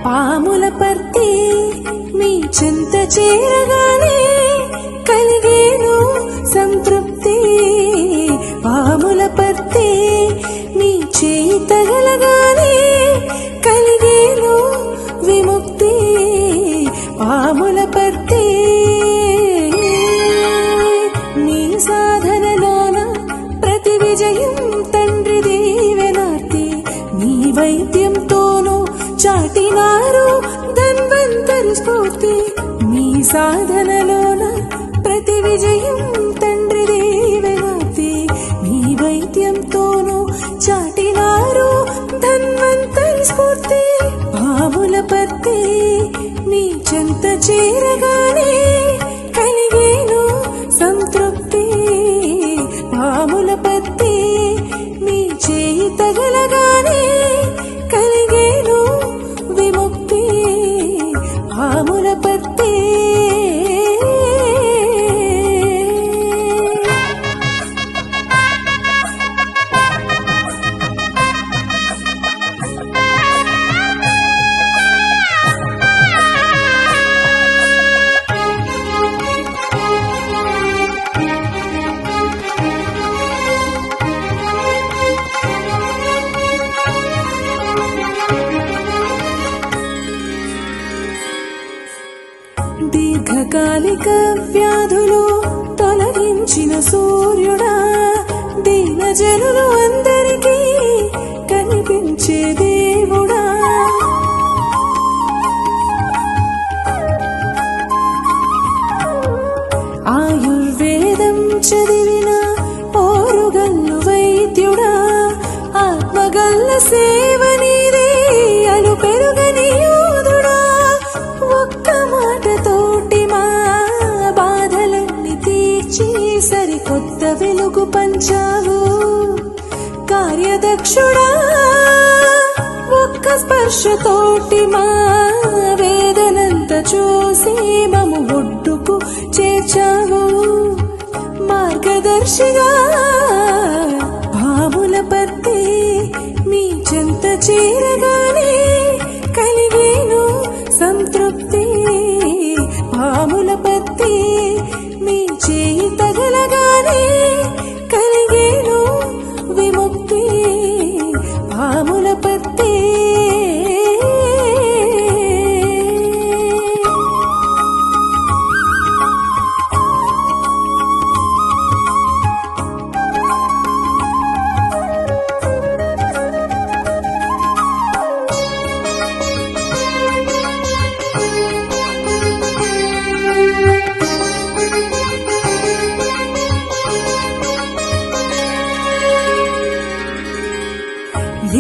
పాముల పర్తి నీ చెంత చేరగానే కలిగేను సంతృప్తి. పాముల పర్తి నీ చేయి తగలగానే కలిగేను విముక్తి. పాముల పర్తి నీ సాధనలోన ప్రతి విజయం తండ్రి దీవెనార్తి. నీ వైద్యంతోనూ చాటినారు ధన్వంతరి స్ఫూర్తి. నీ సాధనలోన ప్రతి విజయం తండ్రి దీవెనార్తి. నీ వైద్యంతోనూ చాటినారు ధన్వంతరి స్ఫూర్తి. పాముల పర్తి నీ చెంత చేరగానే కలిగేను సంతృప్తి. పాముల పర్తి నీ చేయి తగలగానే కలిగేను విముక్తి. పాముల పర్తి దీర్ఘకాలిక వ్యాధులు తొలగించిన సూర్యుడా, దీనజనులు అందరికీ కనిపించే దేవుడా. ఆయుర్వేదం చదివిన ఓరుగల్లు వైద్యుడా, ఆత్మగల్ల సేవ నీదే అలు పెరుగని యోధుడా. ఒక్క మాటతోటి మా బాధలన్నీ తీర్చి సరికొత్త వెలుగు పంచావు కార్యదక్షుడా. ఒక్క స్పర్శతోటి మా వేదనంత చూసి మము ఒడ్డుకు చేర్చావు మార్గదర్శిగా. పాముల పర్తి నీ చెంత చేరగానే కలిగేను సంతృప్తి. పాముల పర్తి నీ చేయి తగలగానే కలిగేను విముక్తి. పాముల పర్తి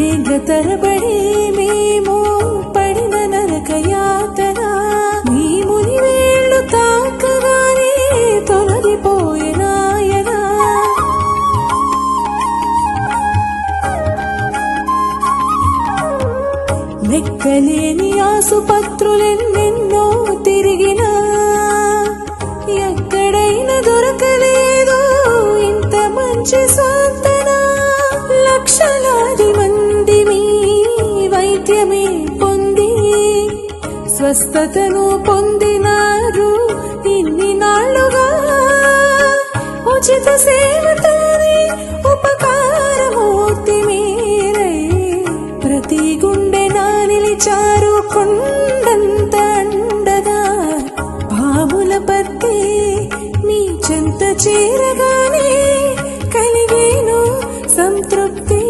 ఏళ్ళ తరబడి మేము పడిన నరక యాతన నీ ముని వేళ్ళు తాకగానే తొలగిపోయేనాయనా. లెక్కలేని ఆసుపత్రులెన్నెన్నో తిరిగినా ఎక్కడైనా దొరకలేదు ఇంత మంచి సాంతన. లక్షలాది మంది మీ వైద్యమే పొంది స్వస్థతను పొందినారు ఇన్ని నాళ్లుగా. ఉచిత సేవతోనే ఉపకారమూర్తి మీరై ప్రతి గుండెనా నిలిచారు కొండంత అండగా. పాముల పర్తి నీ చెంత చేరగానే కలిగేను సంతృప్తి.